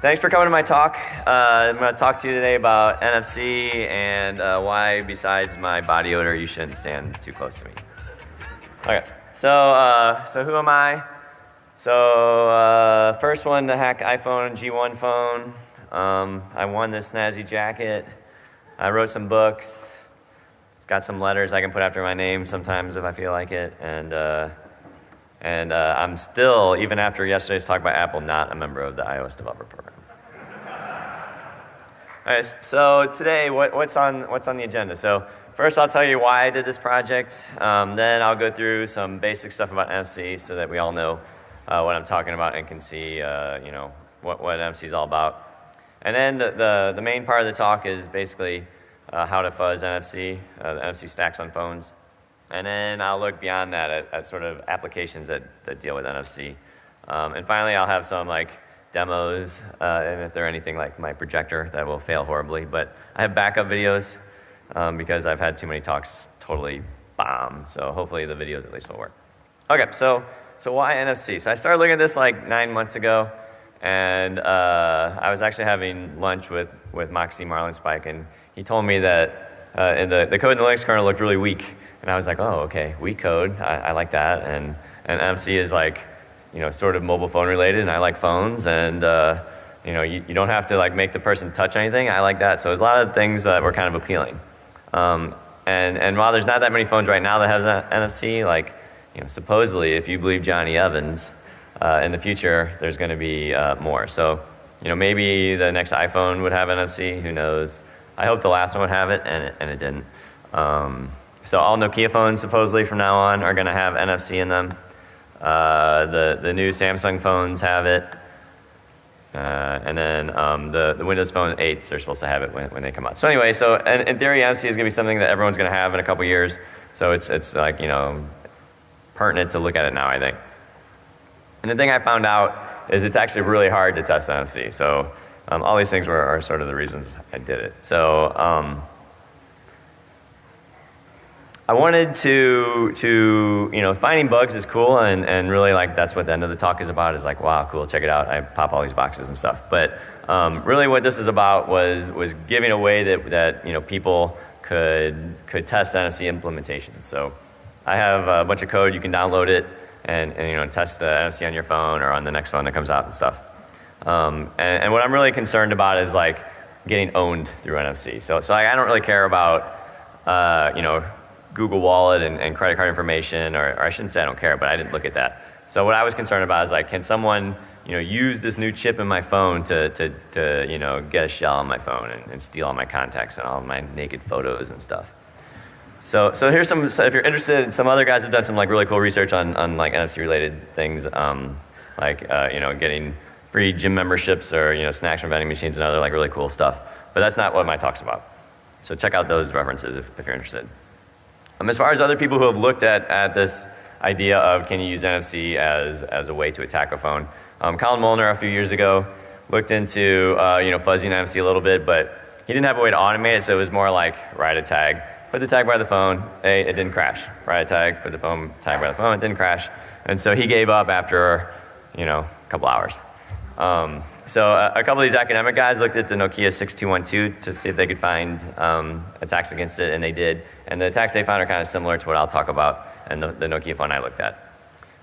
Thanks for coming to my talk. I'm going to talk to you today about NFC and why, besides my body odor, you shouldn't stand too close to me. Okay, so who am I? So first one to hack iPhone G1 phone. I won this snazzy jacket. I wrote some books. Got some letters I can put after my name sometimes if I feel like it. And I'm still, even after yesterday's talk by Apple, not a member of the iOS Developer Program. All right, so today, what's on the agenda? So first, I'll tell you why I did this project. Then I'll go through some basic stuff about NFC so that we all know what I'm talking about and can see, what NFC is all about. And then the main part of the talk is basically how to fuzz NFC, the NFC stacks on phones. And then I'll look beyond that at sort of applications that deal with NFC. And finally, I'll have some demos, and if they're anything like my projector, that will fail horribly. But I have backup videos because I've had too many talks totally bomb. So hopefully the videos at least will work. Okay, so why NFC? So I started looking at this 9 months ago, and I was actually having lunch with Moxie Marlinspike, and he told me that the code in the Linux kernel looked really weak. And I was like, oh, okay, weak code, I like that. And NFC is sort of mobile phone related, and I like phones, and you don't have to make the person touch anything. I like that. So there's a lot of things that were kind of appealing. And while there's not that many phones right now that has NFC, supposedly if you believe Johnny Evans, in the future there's going to be more. So maybe the next iPhone would have NFC. Who knows? I hope the last one would have it, and it didn't. So all Nokia phones supposedly from now on are going to have NFC in them. The new Samsung phones have it. And then the Windows Phone 8s are supposed to have it when they come out. So anyway, in theory, NFC is going to be something that everyone's going to have in a couple years. So it's pertinent to look at it now, I think. And the thing I found out is it's actually really hard to test NFC. So all these things are sort of the reasons I did it. So I wanted to finding bugs is cool, and really that's what the end of the talk is about, is wow, cool, check it out, I pop all these boxes and stuff. But really what this is about was giving a way that people could test NFC implementations. So I have a bunch of code, you can download it and test the NFC on your phone or on the next phone that comes out and stuff. And what I'm really concerned about is getting owned through NFC. So I don't really care about Google Wallet and credit card information, or I shouldn't say I don't care, but I didn't look at that. So what I was concerned about is can someone use this new chip in my phone to get a shell on my phone and steal all my contacts and all my naked photos and stuff. So here's some. So if you're interested, some other guys have done some really cool research on NFC related things, getting free gym memberships or snacks from vending machines and other really cool stuff. But that's not what my talk's about. So check out those references if you're interested. As far as other people who have looked at this idea of can you use NFC as a way to attack a phone, Colin Molnar a few years ago looked into fuzzing NFC a little bit, but he didn't have a way to automate it, so it was more write a tag, put the tag by the phone, it didn't crash. Write a tag, put the tag by the phone, it didn't crash. And so he gave up after a couple hours. So a couple of these academic guys looked at the Nokia 6212 to see if they could find attacks against it, and they did. And the attacks they found are kind of similar to what I'll talk about and the Nokia phone I looked at.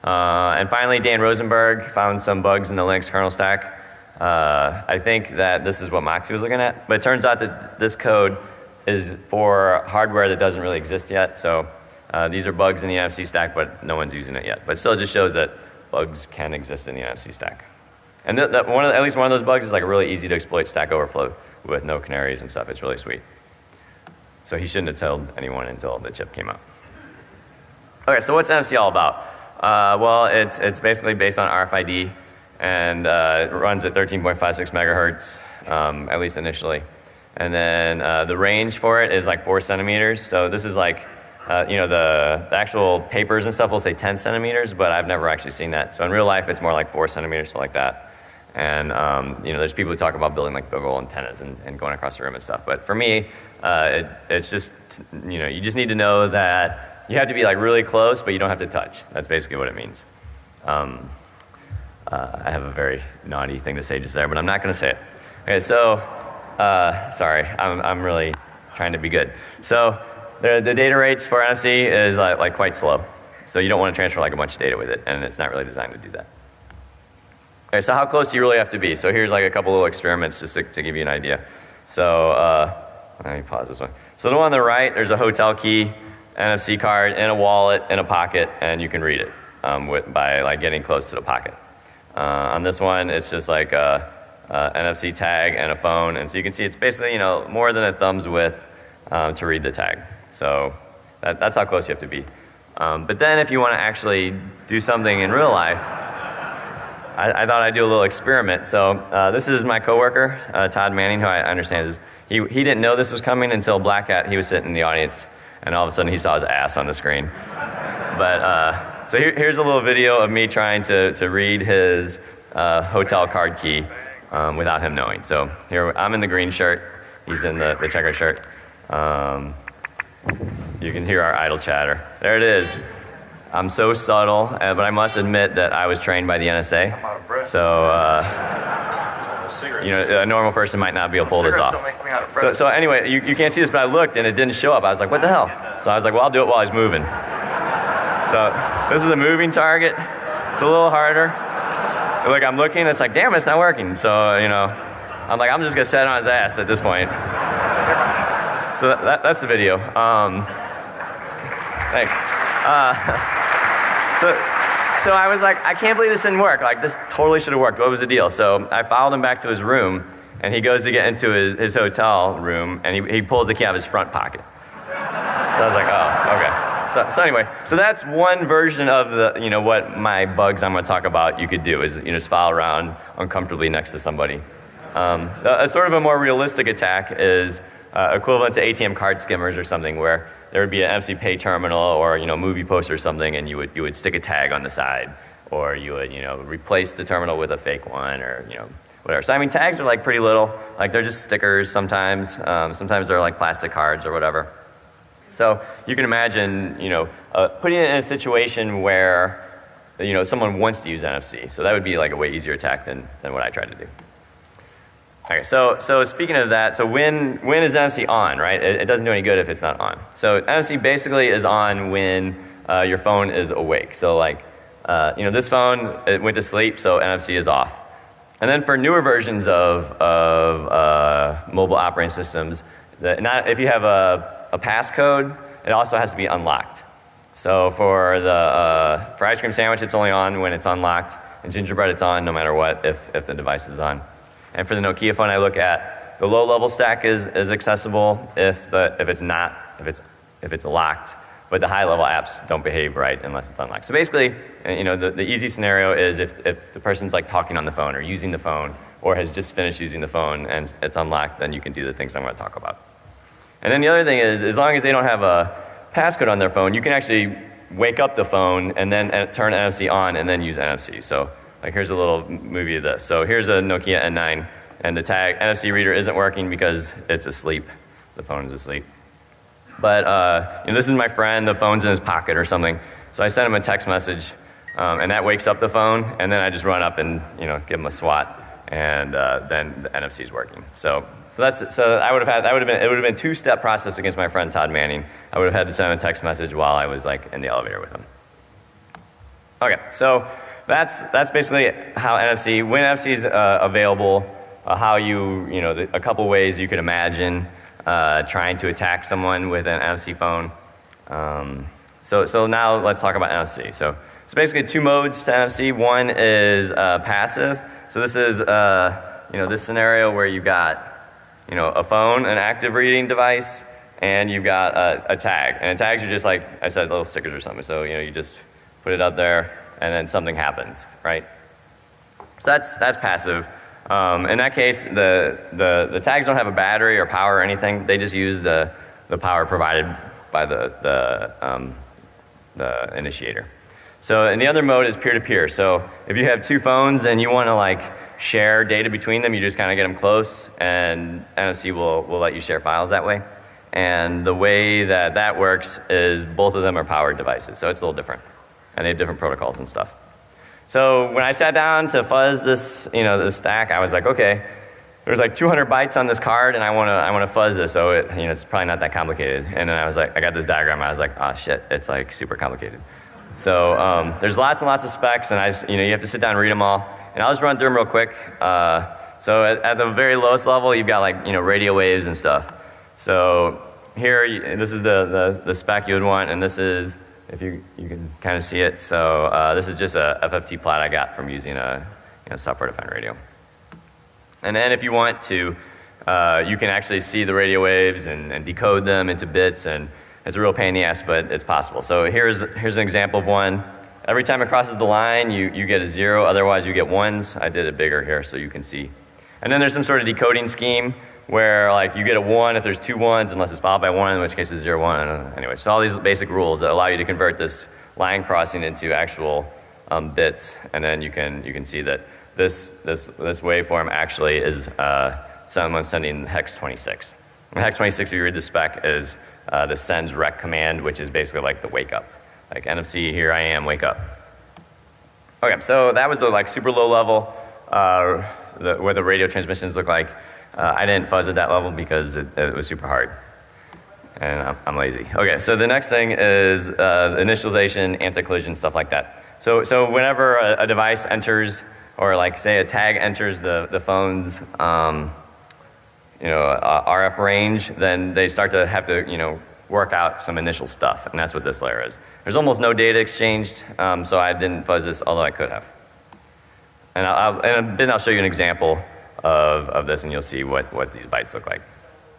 And finally, Dan Rosenberg found some bugs in the Linux kernel stack. I think that this is what Moxie was looking at, but it turns out that this code is for hardware that doesn't really exist yet. So these are bugs in the NFC stack, but no one's using it yet. But still, it just shows that bugs can exist in the NFC stack. And at least one of those bugs is a really easy to exploit Stack Overflow with no canaries and stuff. It's really sweet. So he shouldn't have told anyone until the chip came out. Okay, so what's NFC all about? Well, it's basically based on RFID, and it runs at 13.56 megahertz, at least initially. And then the range for it is 4 centimeters. So this is the actual papers and stuff will say 10 centimeters, but I've never actually seen that. So in real life, it's more 4 centimeters, so like that. And there's people who talk about building big old antennas and going across the room and stuff. But for me, it's just, you just need to know that you have to be really close, but you don't have to touch. That's basically what it means. I have a very naughty thing to say just there, but I'm not going to say it. Okay, so, sorry, I'm really trying to be good. So the data rates for NFC is like quite slow. So you don't want to transfer like a bunch of data with it, and it's not really designed to do that. Okay, so how close do you really have to be? So here's like a couple little experiments just to give you an idea. So let me pause this one. So the one on the right, there's a hotel key, NFC card, in a wallet, in a pocket, and you can read it by like getting close to the pocket. On this one, it's just like a NFC tag and a phone, and so you can see it's basically more than a thumb's width to read the tag. So that's how close you have to be. But then if you want to actually do something in real life, I thought I'd do a little experiment. So this is my coworker, Todd Manning, who I understand is, he didn't know this was coming until Black Hat, he was sitting in the audience, and all of a sudden he saw his ass on the screen. But so here's a little video of me trying to read his hotel card key without him knowing. So here, I'm in the green shirt, he's in the checkered shirt. You can hear our idle chatter. There it is. I'm so subtle, but I must admit that I was trained by the NSA. So, a normal person might not be able to pull this off. So anyway, you can't see this, but I looked and it didn't show up. I was like, what the hell? So I was like, well, I'll do it while he's moving. So this is a moving target. It's a little harder. Look, I'm looking, it's like, damn, it's not working. So, I'm like, I'm just gonna set on his ass at this point. So that's the video. Thanks. So I was like, I can't believe this didn't work. Like, this totally should have worked. What was the deal? So I followed him back to his room, and he goes to get into his hotel room, and he pulls the key out of his front pocket. So I was like, oh, okay. So anyway, so that's one version of the, what my bugs I'm going to talk about you could do is, just follow around uncomfortably next to somebody. A sort of a more realistic attack is equivalent to ATM card skimmers or something, where there would be an NFC Pay terminal or movie poster or something, and you would stick a tag on the side, or you would replace the terminal with a fake one, or whatever. So I mean, tags are like pretty little, like they're just stickers sometimes. Sometimes they're like plastic cards or whatever. So you can imagine putting it in a situation where someone wants to use NFC. So that would be like a way easier attack than what I tried to do. Okay, so speaking of that, so when is NFC on, right? It doesn't do any good if it's not on. So NFC basically is on when your phone is awake. So like, this phone, it went to sleep, so NFC is off. And then for newer versions of mobile operating systems, if you have a passcode, it also has to be unlocked. So for ice cream sandwich, it's only on when it's unlocked, and gingerbread, it's on no matter what if the device is on. And for the Nokia phone I look at, the low-level stack is accessible if it's locked, but the high-level apps don't behave right unless it's unlocked. So basically, the easy scenario is if the person's like talking on the phone or using the phone or has just finished using the phone and it's unlocked, then you can do the things I'm going to talk about. And then the other thing is, as long as they don't have a passcode on their phone, you can actually wake up the phone and then turn NFC on and then use NFC. So like here's a little movie of this. So here's a Nokia N9, and the tag NFC reader isn't working because it's asleep. The phone is asleep. But this is my friend, the phone's in his pocket or something. So I sent him a text message, and that wakes up the phone, and then I just run up and give him a swat, and then the NFC is working. So it would have been a two-step process against my friend Todd Manning. I would have had to send him a text message while I was like in the elevator with him. Okay, so that's basically how NFC, when NFC is available, how a couple ways you could imagine trying to attack someone with an NFC phone. So now let's talk about NFC. So it's basically two modes to NFC. One is passive. So this is this scenario where you've got a phone, an active reading device, and you've got a tag. And tags are just like I said, little stickers or something. So you just put it up there, and then something happens, right? So that's passive. In that case, the tags don't have a battery or power or anything. They just use the power provided by the initiator. So, and the other mode is peer-to-peer. So if you have two phones and you want to share data between them, you just kind of get them close, and NFC will let you share files that way. And the way that works is both of them are powered devices, so it's a little different. And they have different protocols and stuff. So when I sat down to fuzz this, this stack, I was like, okay, there's like 200 bytes on this card, and I want to fuzz this, so it's probably not that complicated. And then I was like, I got this diagram, I was like, oh shit, it's like super complicated. So there's lots and lots of specs, and you have to sit down and read them all. And I'll just run through them real quick. So at the very lowest level, you've got like radio waves and stuff. So here, this is the spec you would want, and this is, if you can kind of see it. So this is just a FFT plot I got from using a software-defined radio. And then if you want to, you can actually see the radio waves and decode them into bits, and it's a real pain in the ass, but it's possible. So here's an example of one. Every time it crosses the line, you get a 0, otherwise you get 1s. I did it bigger here so you can see. And then there's some sort of decoding scheme where like you get a 1 if there's 2 1s, unless it's followed by 1, in which case it's 0, 1. Anyway, so all these basic rules that allow you to convert this line crossing into actual bits, and then you can see that this waveform actually is someone sending hex 26. And hex 26, if you read the spec, is the sends rec command, which is basically like the wake up. Like NFC, here I am, wake up. Okay, so that was the like super low level where the radio transmissions look like. I didn't fuzz at that level because it was super hard. And I'm lazy. Okay, so the next thing is initialization, anti-collision, stuff like that. So whenever a device enters, or like say a tag enters the phone's RF range, then they start to have to work out some initial stuff, and that's what this layer is. There's almost no data exchanged, so I didn't fuzz this, although I could have. And then I'll show you an example of this, and you'll see what these bytes look like.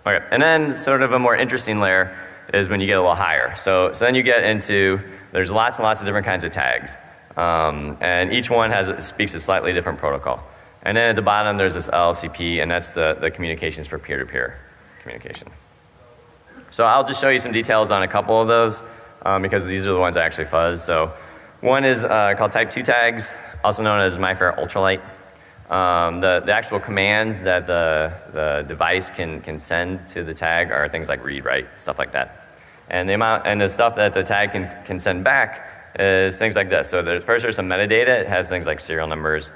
Okay, and then sort of a more interesting layer is when you get a little higher. So then you get into, there's lots and lots of different kinds of tags. And each one speaks a slightly different protocol. And then at the bottom there's this LLCP, and that's the communications for peer-to-peer communication. So I'll just show you some details on a couple of those because these are the ones I actually fuzz. So one is called type 2 tags, also known as MyFair Ultralight. The actual commands that the device can send to the tag are things like read, write, stuff like that. And the stuff that the tag can send back is things like this. So first there's some metadata. It has things like serial numbers.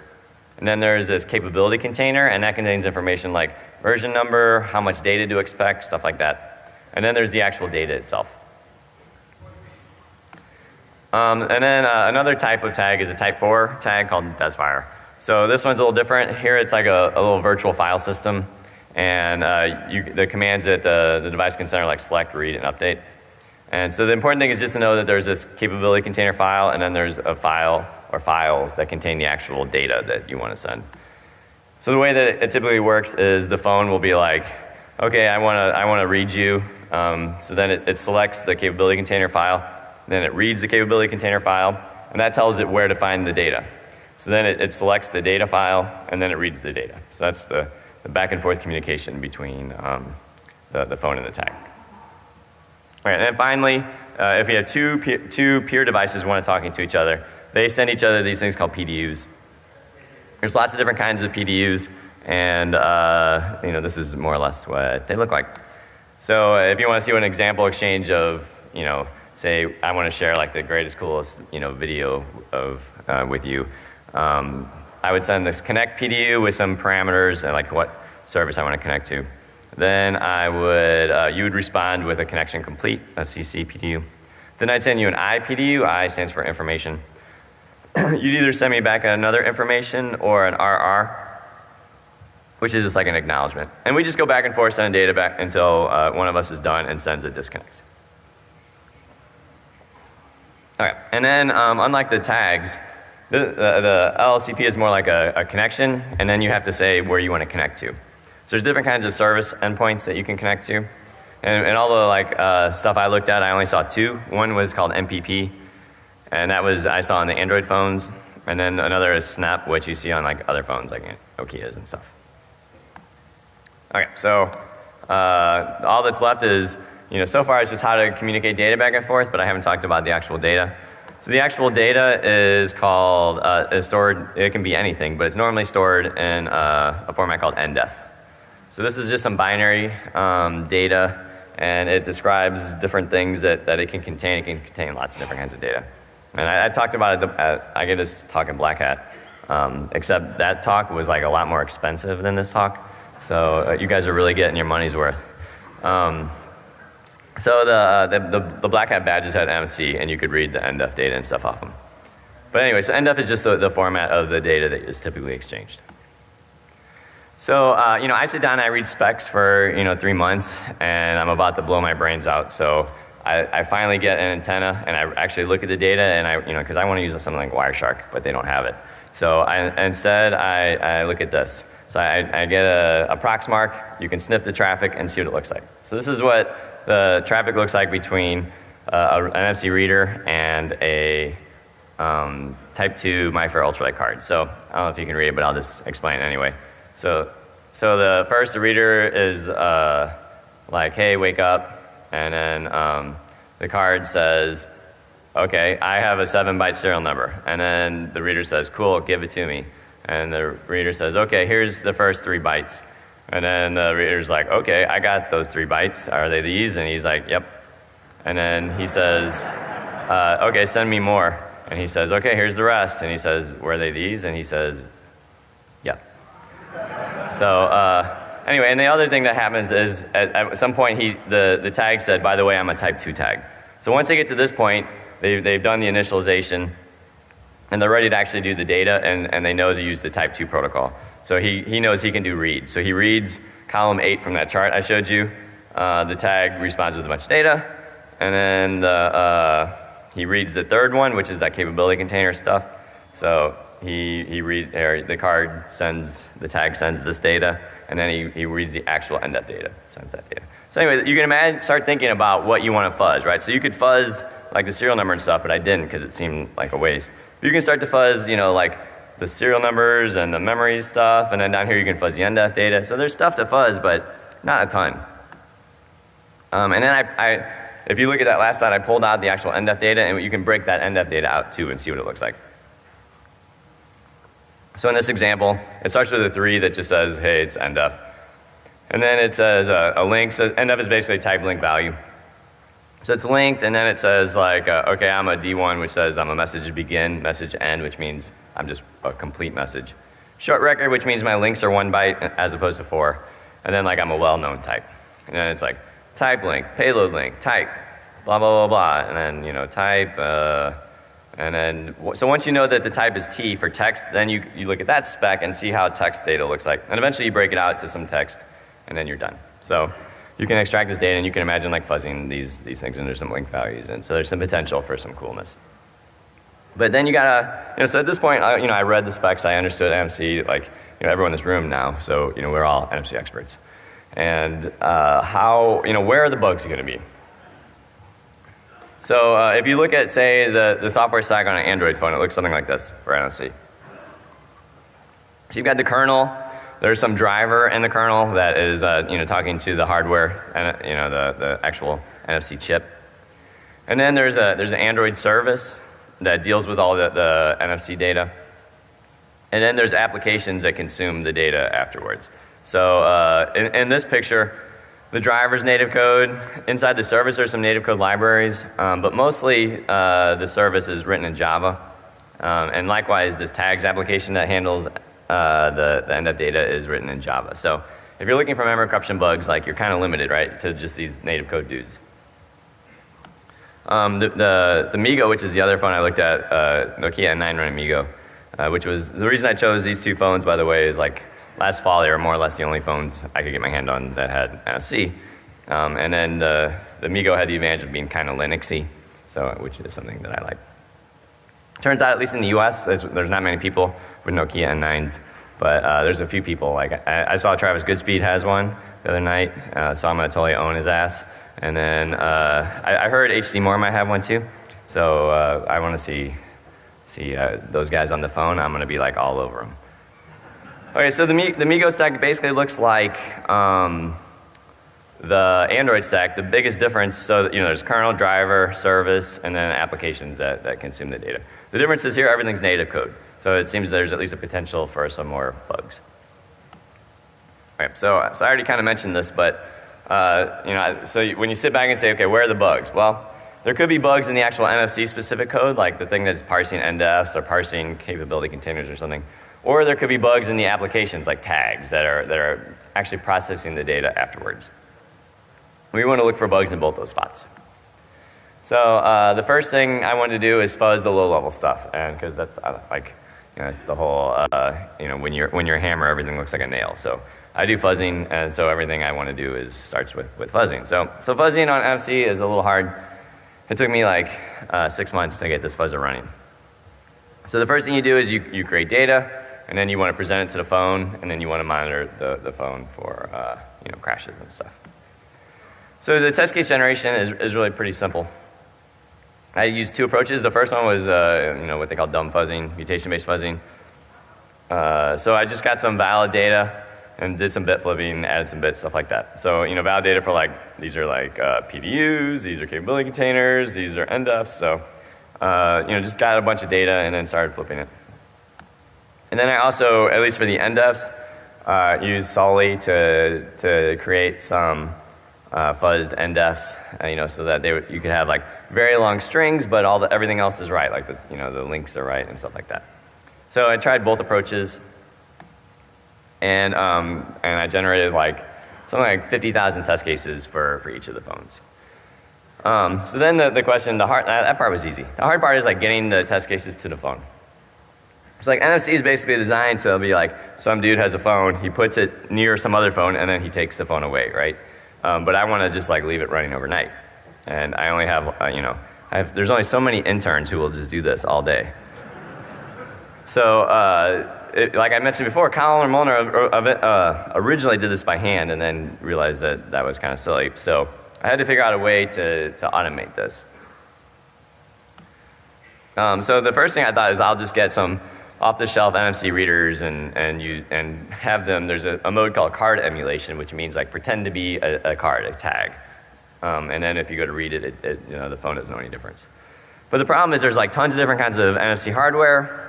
And then there's this capability container, and that contains information like version number, how much data to expect, stuff like that. And then there's the actual data itself. And then another type of tag is a type 4 tag called DESFire. So this one's a little different. Here it's like a little virtual file system, and the commands that the device can send are like select, read, and update. And so the important thing is just to know that there's this capability container file, and then there's a file or files that contain the actual data that you want to send. So the way that it typically works is the phone will be like, okay, I want to read you. So then it selects the capability container file, then it reads the capability container file, and that tells it where to find the data. So then it selects the data file, and then it reads the data. So that's the back and forth communication between the phone and the tag. All right, and then finally, if you have two peer devices want to talking to each other, they send each other these things called PDUs. There's lots of different kinds of PDUs, and this is more or less what they look like. So if you want to see an example exchange of, say I want to share like the greatest, coolest, video with you, I would send this connect PDU with some parameters and like what service I want to connect to. Then you would respond with a connection complete, a CC PDU. Then I'd send you an I PDU. I stands for information. You'd either send me back another information or an RR, which is just like an acknowledgement. And we just go back and forth, sending data back until one of us is done and sends a disconnect. Okay, and then unlike the tags, the LLCP is more like a connection, and then you have to say where you want to connect to. So there's different kinds of service endpoints that you can connect to. And all the stuff I looked at, I only saw two. One was called MPP, and that was I saw on the Android phones. And then another is Snap, which you see on like other phones like Nokia's and stuff. Okay, so all that's left is, so far it's just how to communicate data back and forth, but I haven't talked about the actual data. So the actual data is stored, it can be anything, but it's normally stored in a format called NDEF. So this is just some binary data, and it describes different things that it can contain. It can contain lots of different kinds of data. And I talked about it, I gave this talk in Black Hat, except that talk was like a lot more expensive than this talk. So you guys are really getting your money's worth. So the Black Hat badges had NFC, and you could read the NDEF data and stuff off them. But anyway, so NDEF is just the format of the data that is typically exchanged. So, I sit down and I read specs for, 3 months, and I'm about to blow my brains out. So I finally get an antenna, and I actually look at the data, and because I want to use something like Wireshark, but they don't have it. So instead, I look at this. So I get a Proxmark. You can sniff the traffic and see what it looks like. So this is what the traffic looks like between an NFC reader and a Type 2 MyFair Ultralight card. So I don't know if you can read it, but I'll just explain it anyway. So the first reader is like, hey, wake up. And then the card says, okay, I have a 7-byte serial number. And then the reader says, cool, give it to me. And the reader says, okay, here's the first 3 bytes. And then the reader's like, okay, I got those 3 bytes. Are they these? And he's like, yep. And then he says, okay, send me more. And he says, okay, here's the rest. And he says, were they these? And he says, yep. So anyway, and the other thing that happens is at some point the tag said, by the way, I'm a Type 2 tag. So once they get to this point, they've done the initialization, and they're ready to actually do the data, and they know to use the Type 2 protocol. So he knows he can do read. So he reads column 8 from that chart I showed you. The tag responds with a bunch of data, and then he reads the third one, which is that capability container stuff. So the tag sends this data, and then he reads the actual NDEF data, sends that data. So anyway, you can start thinking about what you want to fuzz, right? So you could fuzz like the serial number and stuff, but I didn't because it seemed like a waste. You can start to fuzz, like the serial numbers and the memory stuff, and then down here you can fuzz the NDEF data. So there's stuff to fuzz, but not a ton. And then if you look at that last slide, I pulled out the actual NDEF data, and you can break that NDEF data out too and see what it looks like. So in this example, it starts with a 3 that just says, hey, it's NDEF. And then it says a link. So NDEF is basically a type link value. So it's linked, and then it says like, okay, I'm a D1, which says I'm a message begin, message end, which means I'm just a complete message. Short record, which means my links are 1 byte as opposed to 4. And then like I'm a well-known type. And then it's like type link, payload link, type, blah, blah, blah, blah. And then, type, and then, so once you know that the type is T for text, then you look at that spec and see how text data looks like. And eventually you break it out to some text, and then you're done. So you can extract this data, and you can imagine like fuzzing these things into some link values. And so there's some potential for some coolness. But then you gotta, so at this point, I read the specs, I understood NFC, like, everyone in this room now, so, we're all NFC experts. And where are the bugs gonna be? So if you look at, say, the software stack on an Android phone, it looks something like this for NFC. So you've got the kernel. There's some driver in the kernel that is, talking to the hardware and, the actual NFC chip. And then there's an Android service that deals with all the NFC data. And then there's applications that consume the data afterwards. So in this picture, the driver's native code. Inside the service, there's some native code libraries, but mostly the service is written in Java. And likewise, this tags application that handles the NDEF data is written in Java. So if you're looking for memory corruption bugs, like you're kind of limited, right, to just these native code dudes. The Migo, which is the other phone I looked at, Nokia N9 running Migo, which was, the reason I chose these 2 phones, by the way, is like, last fall, they were more or less the only phones I could get my hand on that had NFC. And then the Migo had the advantage of being kind of Linuxy, which is something that I like. Turns out, at least in the US, there's not many people with Nokia N9s, but there's a few people. Like I saw Travis Goodspeed has one the other night, so I'm going to totally own his ass. And then I heard HD Moore might have one too, so I want to see those guys on the phone. I'm going to be like all over them. Okay, so the Migo stack basically looks like the Android stack. The biggest difference, so there's kernel, driver, service, and then applications that consume the data. The difference is here, everything's native code. So it seems there's at least a potential for some more bugs. All right, so I already kind of mentioned this, but so when you sit back and say, okay, where are the bugs? Well, there could be bugs in the actual NFC specific code, like the thing that's parsing NDEFs or parsing capability containers or something. Or there could be bugs in the applications, like tags, that are actually processing the data afterwards. We want to look for bugs in both those spots. So the first thing I wanted to do is fuzz the low-level stuff, and because that's like, that's the whole, when you're a hammer, everything looks like a nail. So I do fuzzing, and so everything I want to do starts with fuzzing. So fuzzing on NFC is a little hard. It took me like 6 months to get this fuzzer running. So the first thing you do is you create data, and then you want to present it to the phone, and then you want to monitor the phone for crashes and stuff. So the test case generation is really pretty simple. I used two approaches. The first one was what they call dumb fuzzing, mutation-based fuzzing. So I just got some valid data and did some bit flipping, added some bits, stuff like that. So valid data for these are PDUs, these are capability containers, these are NDEFs. So just got a bunch of data and then started flipping it. And then I also, at least for the NDEFs, used Solly to create some fuzzed NDEFs, so that you could have very long strings, but everything else is right, the links are right and stuff like that. So I tried both approaches, and I generated something like 50,000 test cases for each of the phones. So then the question, that part was easy. The hard part is getting the test cases to the phone. So NFC is basically designed to be some dude has a phone, he puts it near some other phone, and then he takes the phone away, right? But I want to just leave it running overnight. And I only have, there's only so many interns who will just do this all day. So, like I mentioned before, Colin and Molnar originally did this by hand and then realized that was kind of silly. So I had to figure out a way to automate this. So the first thing I thought is I'll just get some off-the-shelf NFC readers and have them. There's a mode called card emulation, which means pretend to be a card, a tag, and then if you go to read it, the phone doesn't know any difference. But the problem is there's tons of different kinds of NFC hardware.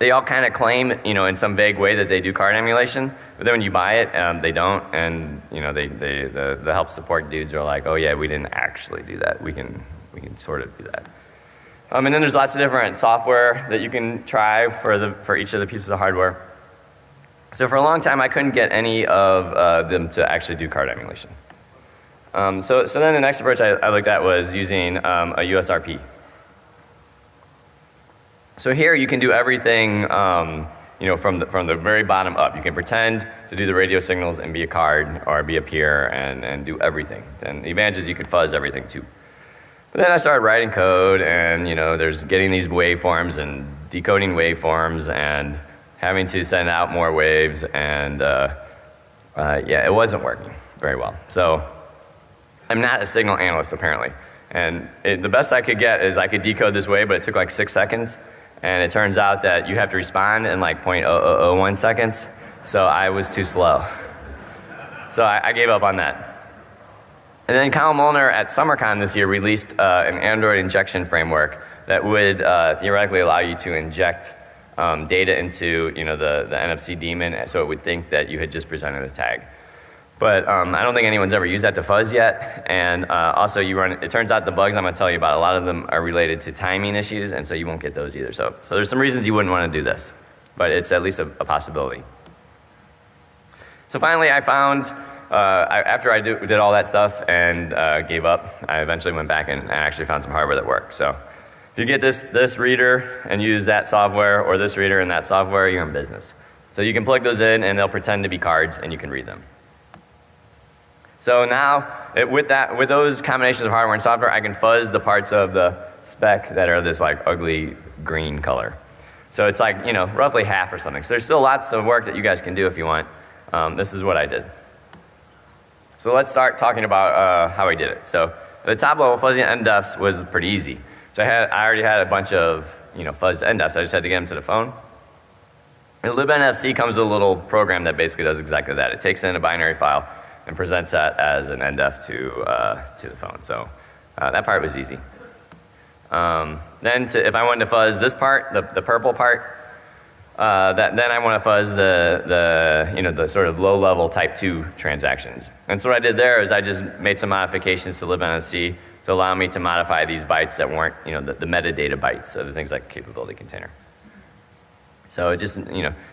They all kind of claim, in some vague way that they do card emulation, but then when you buy it, they don't, and the help support dudes are like, oh yeah, we didn't actually do that. We can sort of do that. And then there's lots of different software that you can try for each of the pieces of hardware. So for a long time, I couldn't get any of them to actually do card emulation. So then the next approach I looked at was using a USRP. So here you can do everything from the very bottom up. You can pretend to do the radio signals and be a card or be a peer and do everything. And the advantage is you could fuzz everything too. But then I started writing code, and there's getting these waveforms and decoding waveforms and having to send out more waves, and yeah, it wasn't working very well. So I'm not a signal analyst apparently, and the best I could get is I could decode this wave, but it took 6 seconds, and it turns out that you have to respond in 0.0001 seconds. So I was too slow. So I gave up on that. And then Kyle Molnar at SummerCon this year released an Android injection framework that would theoretically allow you to inject data into the NFC daemon, so it would think that you had just presented a tag. But I don't think anyone's ever used that to fuzz yet. And also it turns out the bugs I'm going to tell you about, a lot of them are related to timing issues, and so you won't get those either. So there's some reasons you wouldn't want to do this, but it's at least a possibility. So finally I found, after I did all that stuff and gave up, I eventually went back and actually found some hardware that worked. So if you get this reader and use that software, or this reader and that software, you're in business. So you can plug those in and they'll pretend to be cards and you can read them. So now, with those combinations of hardware and software, I can fuzz the parts of the spec that are this ugly green color. So it's roughly half or something. So there's still lots of work that you guys can do if you want. This is what I did. So let's start talking about how I did it. So the top level fuzzy NDEFs was pretty easy. So I already had a bunch of fuzzed NDEFs. I just had to get them to the phone. And libNFC comes with a little program that basically does exactly that. It takes in a binary file and presents that as an NDEF to the phone. So that part was easy. Then if I wanted to fuzz this part, the purple part, then I want to fuzz the sort of low-level type 2 transactions. And so what I did there is I just made some modifications to libNFC to allow me to modify these bytes that weren't, the metadata bytes of the things like capability container. So just,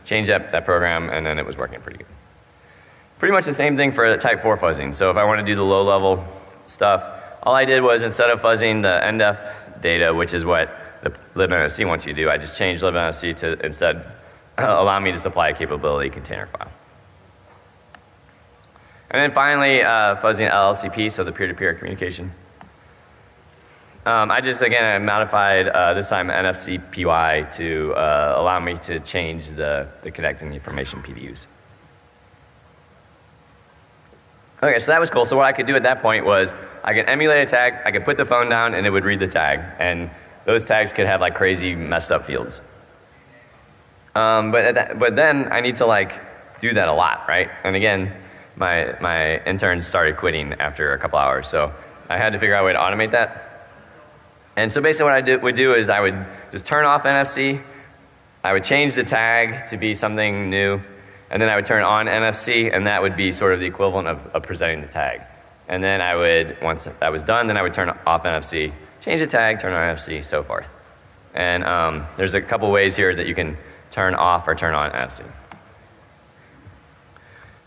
change that program, and then it was working pretty good. Pretty much the same thing for type 4 fuzzing. So if I want to do the low level stuff, all I did was instead of fuzzing the NDEF data, which is what the libNFC wants you to do, I just changed libNFC to instead allow me to supply a capability container file. And then finally, fuzzing LLCP, so the peer-to-peer communication. I just, again, modified this time NFC PY to allow me to change the connecting information PDUs. Okay, so that was cool. So what I could do at that point was I could emulate a tag, I could put the phone down, and it would read the tag. And those tags could have like crazy messed up fields. But then I need to do that a lot, right? And again, my interns started quitting after a couple hours, so I had to figure out a way to automate that. And so basically what I would do is I would just turn off NFC, I would change the tag to be something new, and then I would turn on NFC, and that would be sort of the equivalent of presenting the tag. And then I would, once that was done, then I would turn off NFC, change the tag, turn on NFC, so forth. And there's a couple ways here that you can turn off or turn on NFC.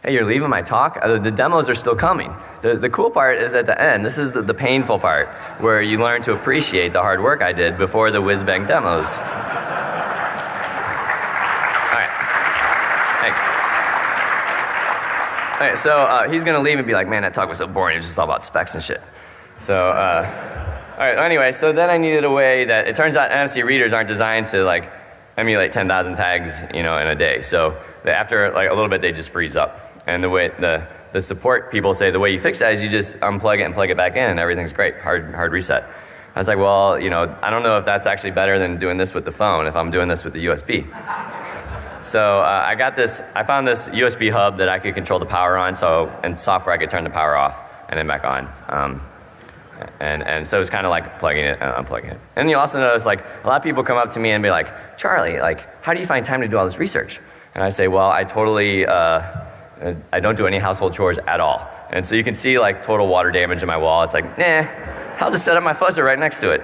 Hey, you're leaving my talk? The demos are still coming. The cool part is at the end. This is the painful part, where you learn to appreciate the hard work I did before the whiz-bang demos. Thanks. All right, so he's gonna leave and be like, man, that talk was so boring. It was just all about specs and shit. So, all right, anyway, so then I needed a way that, it turns out NFC readers aren't designed to emulate 10,000 tags, in a day. So after a little bit, they just freeze up. And the way, the support people say the way you fix that is you just unplug it and plug it back in and everything's great, hard reset. I was like, well, I don't know if that's actually better than doing this with the phone if I'm doing this with the USB. So I found this USB hub that I could control the power on, and software I could turn the power off and then back on. And so it's kind of like plugging it and unplugging it. And you also notice a lot of people come up to me and be like, Charlie, how do you find time to do all this research? And I say, well, I totally, I don't do any household chores at all. And so you can see total water damage in my wall. It's like, nah, I'll just set up my fuzzer right next to it.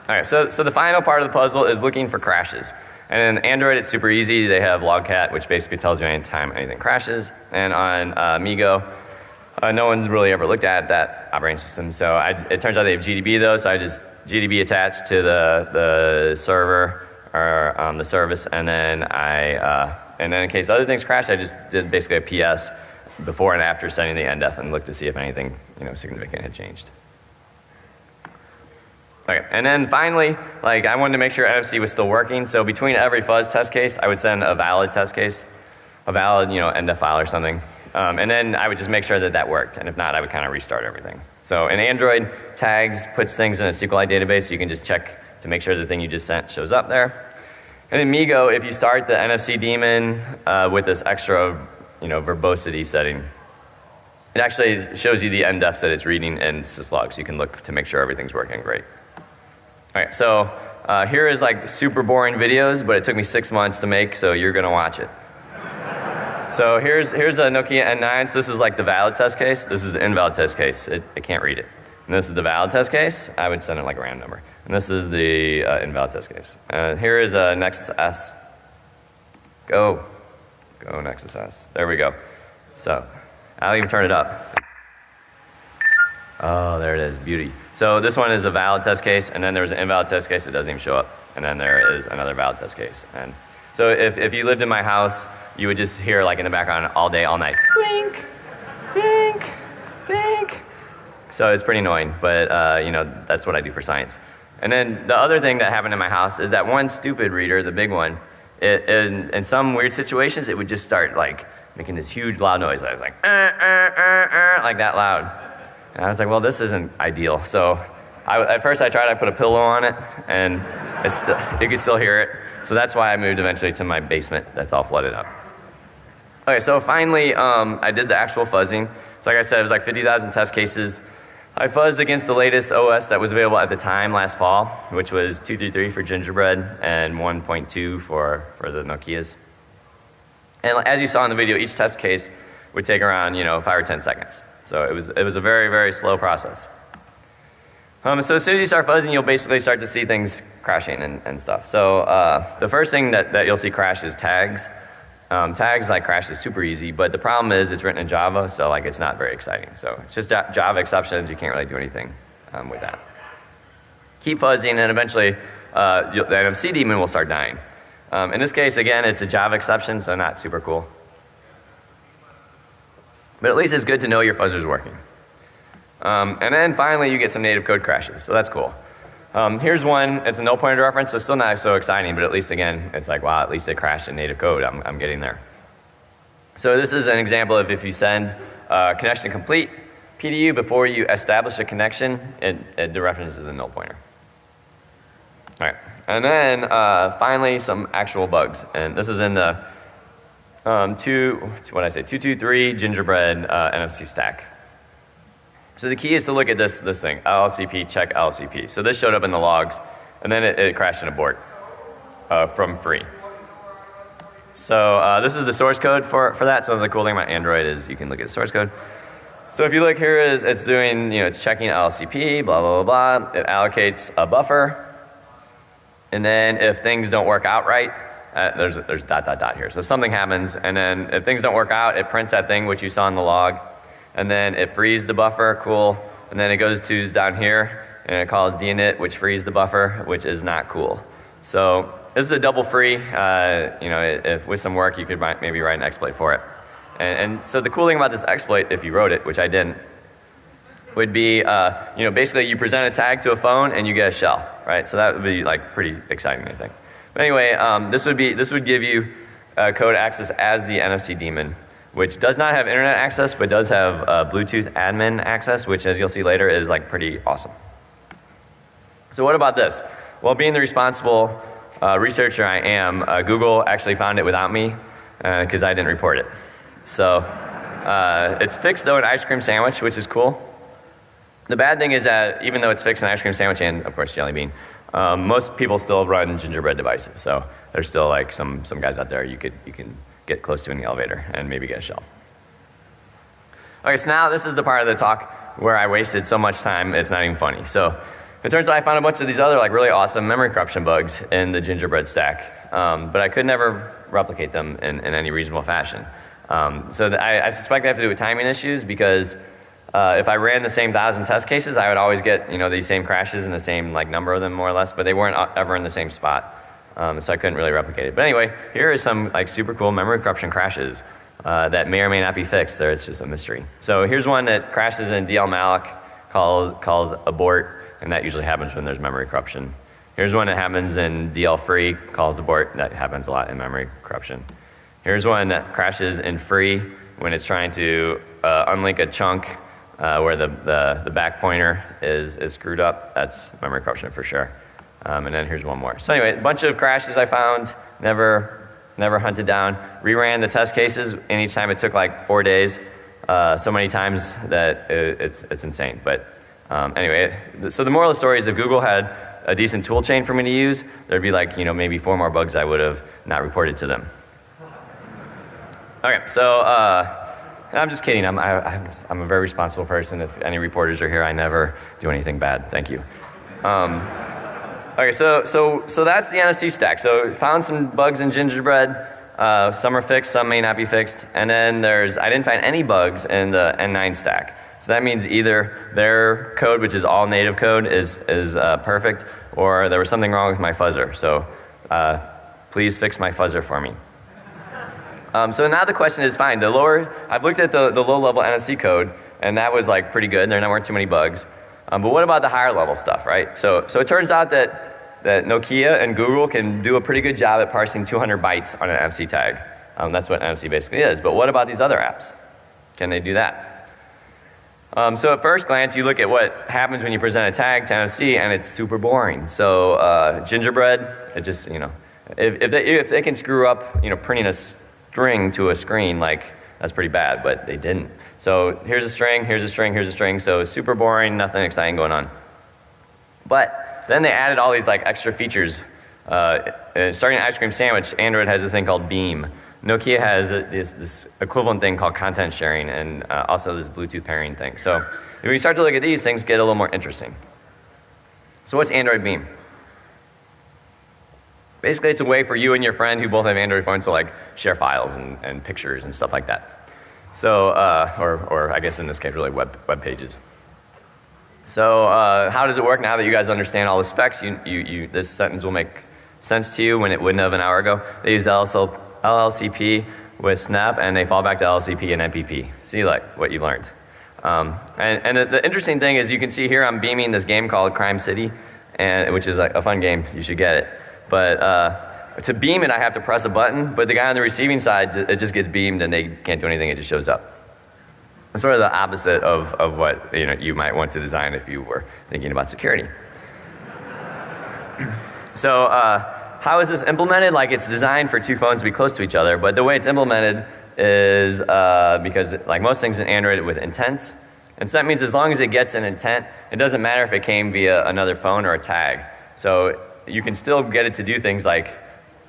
All right, so the final part of the puzzle is looking for crashes. And in Android, it's super easy. They have logcat, which basically tells you anytime anything crashes. And on Migo, no one's really ever looked at that operating system. So it turns out they have GDB though, so I just GDB attached to the server or the service, and then in case other things crash, I just did basically a PS before and after setting the NDEF and looked to see if anything significant had changed. Okay, and then finally, I wanted to make sure NFC was still working, so between every fuzz test case, I would send a valid test case, a valid NDEF file or something. And then I would just make sure that worked, and if not, I would kind of restart everything. So in Android, tags puts things in a SQLite database, so you can just check to make sure the thing you just sent shows up there. And in Migo, if you start the NFC daemon with this extra, verbosity setting, it actually shows you the NDEFs that it's reading in syslog, so you can look to make sure everything's working great. All right, so here is super boring videos, but it took me 6 months to make, so you're gonna watch it. So here's a Nokia N9. So this is the valid test case. This is the invalid test case. It can't read it. And this is the valid test case. I would send it a random number. And this is the invalid test case. Here is a Nexus S. Go Nexus S. There we go. So I'll even turn it up. Oh, there it is, beauty. So this one is a valid test case, and then there's an invalid test case that doesn't even show up. And then there is another valid test case. And so if you lived in my house, you would just hear in the background all day, all night, blink, blink, blink. So it's pretty annoying, but that's what I do for science. And then the other thing that happened in my house is that one stupid reader, the big one, in some weird situations, it would just start making this huge loud noise. I was like that loud. And I was like, well, this isn't ideal. So at first I put a pillow on it, and you could still hear it. So that's why I moved eventually to my basement that's all flooded up. Okay, so finally, I did the actual fuzzing. So like I said, it was 50,000 test cases. I fuzzed against the latest OS that was available at the time last fall, which was 2.3.3 for Gingerbread and 1.2 for the Nokias. And as you saw in the video, each test case would take around 5 or 10 seconds. So it was a very, very slow process. So as soon as you start fuzzing, you'll basically start to see things crashing and stuff. So the first thing that you'll see crash is tags. Tags like crash is super easy, but the problem is it's written in Java, so like it's not very exciting. So it's just Java exceptions. You can't really do anything with that. Keep fuzzing, and eventually the NFC daemon will start dying. In this case, again, it's a Java exception, so not super cool. But at least it's good to know your fuzzer's working. And then finally, you get some native code crashes, so that's cool. Here's one. It's a null pointer reference, so still not so exciting, but at least, again, it's like, wow, at least it crashed in native code. I'm getting there. So this is an example of if you send connection complete PDU before you establish a connection, the reference is a null pointer. All right. And then finally, some actual bugs. And this is in the 223 Gingerbread NFC stack. So the key is to look at this thing, LLCP, check LLCP. So this showed up in the logs, and then it crashed in abort from free. So this is the source code for that. So the cool thing about Android is you can look at the source code. So if you look here, it's doing, it's checking LLCP, blah, blah, blah, blah. It allocates a buffer. And then if things don't work out right, there's dot, dot, dot here. So something happens, and then if things don't work out, it prints that thing which you saw in the log. And then it frees the buffer, cool. And then it goes to down here, and it calls dinit, which frees the buffer, which is not cool. So this is a double free. If with some work, you could maybe write an exploit for it. And so the cool thing about this exploit, if you wrote it, which I didn't, would be, basically you present a tag to a phone and you get a shell, right? So that would be like pretty exciting, I think. But anyway, this would give you code access as the NFC daemon, which does not have internet access, but does have Bluetooth admin access, which, as you'll see later, is like pretty awesome. So what about this? Well, being the responsible researcher I am, Google actually found it without me because I didn't report it. So it's fixed though in ice cream sandwich, which is cool. The bad thing is that even though it's fixed in ice cream sandwich and of course Jelly Bean, most people still run Gingerbread devices. So there's still like some guys out there you can get close to in the elevator and maybe get a shell. Okay, so now this is the part of the talk where I wasted so much time it's not even funny. So it turns out I found a bunch of these other like really awesome memory corruption bugs in the Gingerbread stack, but I could never replicate them in any reasonable fashion. I suspect they have to do with timing issues because if I ran the same 1,000 test cases, I would always get these same crashes and the same like number of them more or less, but they weren't ever in the same spot. So I couldn't really replicate it. But anyway, here is some like super cool memory corruption crashes that may or may not be fixed. It's just a mystery. So here's one that crashes in DL malloc, calls abort, and that usually happens when there's memory corruption. Here's one that happens in DL free, calls abort. That happens a lot in memory corruption. Here's one that crashes in free when it's trying to unlink a chunk where the back pointer is screwed up. That's memory corruption for sure. And then here's one more. So anyway, a bunch of crashes I found, never hunted down. Reran the test cases, and each time it took like 4 days, so many times that it's insane. But anyway, so the moral of the story is if Google had a decent tool chain for me to use, there'd be like maybe 4 more bugs I would have not reported to them. Okay, so I'm just kidding. I'm a very responsible person. If any reporters are here, I never do anything bad. Thank you. Okay, so that's the NFC stack. So found some bugs in Gingerbread. Some are fixed, some may not be fixed. And then I didn't find any bugs in the N9 stack. So that means either their code, which is all native code, is perfect, or there was something wrong with my fuzzer. So please fix my fuzzer for me. So now the question is, fine, I've looked at the low-level NFC code, and that was like pretty good. There weren't too many bugs. But what about the higher level stuff, right? So it turns out that Nokia and Google can do a pretty good job at parsing 200 bytes on an NFC tag. That's what NFC basically is. But what about these other apps? Can they do that? So at first glance, you look at what happens when you present a tag to NFC, and it's super boring. So Gingerbread, it just, if they can screw up, printing a string to a screen, like that's pretty bad, but they didn't. So here's a string, here's a string, here's a string. So super boring, nothing exciting going on. But then they added all these like extra features. Starting an ice cream sandwich, Android has this thing called Beam. Nokia has this equivalent thing called content sharing and also this Bluetooth pairing thing. So if we start to look at these, things get a little more interesting. So what's Android Beam? Basically, it's a way for you and your friend who both have Android phones to like share files and pictures and stuff like that. So, or I guess in this case, really web pages. So how does it work now that you guys understand all the specs? This sentence will make sense to you when it wouldn't have an hour ago. They use LLCP with Snap, and they fall back to LLCP and MPP. See like what you learned. And the interesting thing is you can see here I'm beaming this game called Crime City, which is like a fun game. You should get it. But to beam it, I have to press a button, but the guy on the receiving side, it just gets beamed and they can't do anything, it just shows up. It's sort of the opposite of what you might want to design if you were thinking about security. So how is this implemented? Like it's designed for two phones to be close to each other, but the way it's implemented is because like most things in Android with intents, and so that means as long as it gets an intent, it doesn't matter if it came via another phone or a tag. So you can still get it to do things like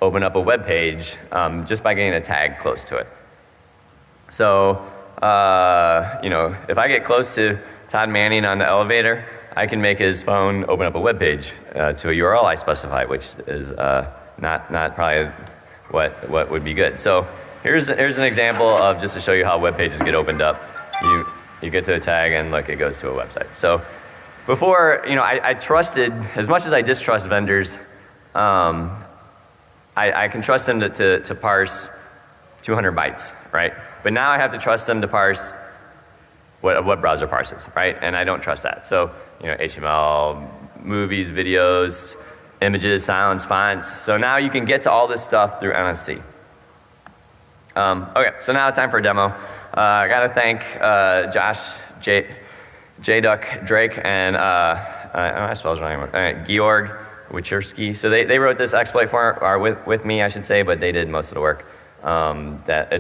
open up a web page just by getting a tag close to it. So, if I get close to Todd Manning on the elevator, I can make his phone open up a web page to a URL I specify, which is not probably what would be good. So here's an example of just to show you how web pages get opened up. You get to a tag and look, it goes to a website. So before, I trusted, as much as I distrust vendors, I can trust them to parse 200 bytes, right? But now I have to trust them to parse what a web browser parses, right? And I don't trust that. So, HTML, movies, videos, images, sounds, fonts. So now you can get to all this stuff through NFC. Okay, so now time for a demo. I gotta thank Josh, J-Duck Drake, and I spelled his name, Georg Wicherski. So they wrote this exploit with me, I should say, but they did most of the work. That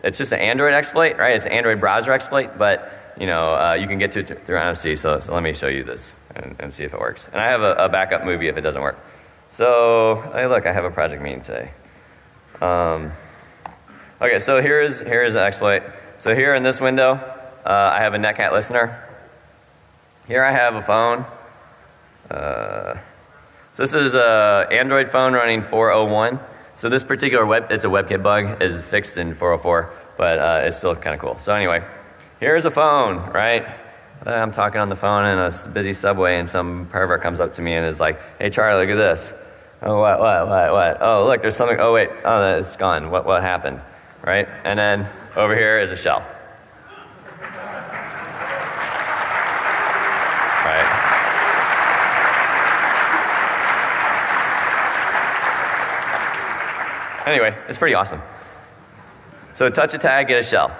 it's just an Android exploit, right? It's an Android browser exploit, but you can get to it through NFC. So let me show you this and see if it works. And I have a backup movie if it doesn't work. So hey, look, I have a project meeting today. Okay, so here is an exploit. So here in this window, I have a Netcat listener. Here I have a phone. So this is an Android phone running 401. So this particular it's a WebKit bug, is fixed in 404, but it's still kind of cool. So anyway, here's a phone, right? I'm talking on the phone in a busy subway, and some pervert comes up to me and is like, "Hey Charlie, look at this." Oh, what? Oh, look, there's something. Oh wait, oh, it's gone. What happened, right? And then over here is a shell. Anyway, it's pretty awesome. So touch a tag, get a shell.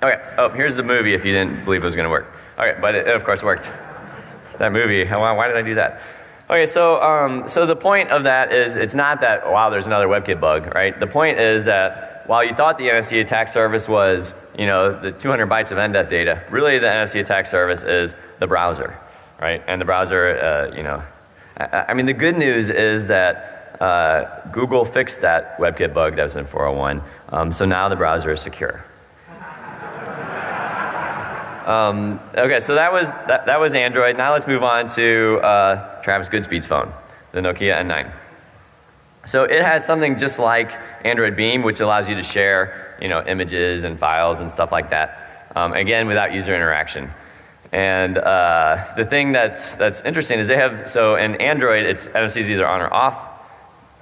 Okay, oh, here's the movie if you didn't believe it was gonna work. Okay, but it of course worked. That movie, why did I do that? Okay, so the point of that is, it's not that, wow, there's another WebKit bug, right? The point is that while you thought the NFC attack service was, the 200 bytes of NDEF data, really the NFC attack service is the browser, right? And the browser, I mean, the good news is that Google fixed that WebKit bug that was in 401, so now the browser is secure. Okay, so that was Android. Now let's move on to Travis Goodspeed's phone, the Nokia N9. So it has something just like Android Beam, which allows you to share, images and files and stuff like that. Again, without user interaction. And the thing that's interesting is they have, so in Android, NFC is either on or off.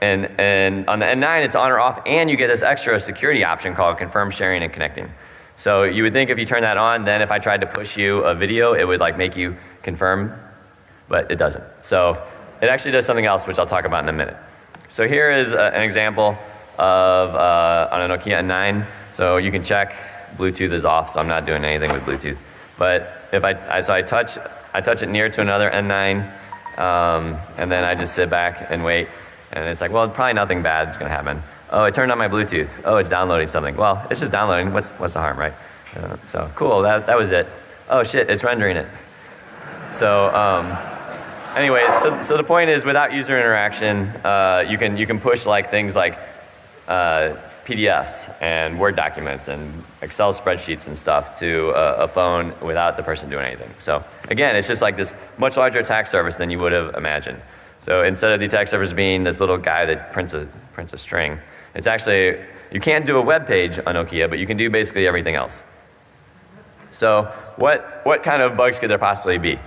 And on the N9, it's on or off, and you get this extra security option called confirm sharing and connecting. So you would think if you turn that on, then if I tried to push you a video, it would like make you confirm, but it doesn't. So it actually does something else, which I'll talk about in a minute. So here is an example of on a Nokia N9. So you can check Bluetooth is off, so I'm not doing anything with Bluetooth. But if I touch it near to another N9, and then I just sit back and wait. And it's like, well, probably nothing bad is going to happen. Oh, I turned on my Bluetooth. Oh, it's downloading something. Well, it's just downloading. What's the harm, right? So cool, that was it. Oh shit, it's rendering it. So anyway, so the point is, without user interaction, you can push like things like PDFs and Word documents and Excel spreadsheets and stuff to a phone without the person doing anything. So again, it's just like this much larger attack surface than you would have imagined. So instead of the attack surface being this little guy that prints a string, it's actually, you can't do a web page on Nokia, but you can do basically everything else. So what kind of bugs could there possibly be?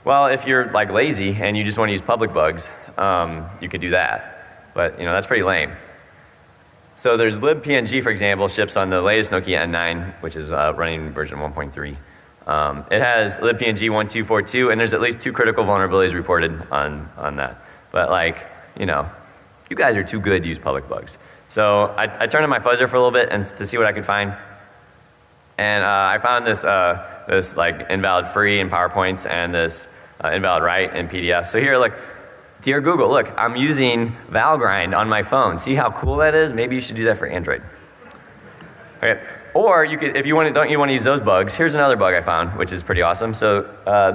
Well, if you're like lazy and you just want to use public bugs, you could do that. But that's pretty lame. So there's libpng, for example, ships on the latest Nokia N9, which is running version 1.3. It has libpng 1242, and there's at least 2 critical vulnerabilities reported on that. But you guys are too good to use public bugs. So I turned on my fuzzer for a little bit and to see what I could find. And I found this like invalid free in PowerPoints and this invalid write in PDF. So here, look, dear Google, look, I'm using Valgrind on my phone. See how cool that is? Maybe you should do that for Android. Okay. Or you could, if you don't want to use those bugs, here's another bug I found, which is pretty awesome. So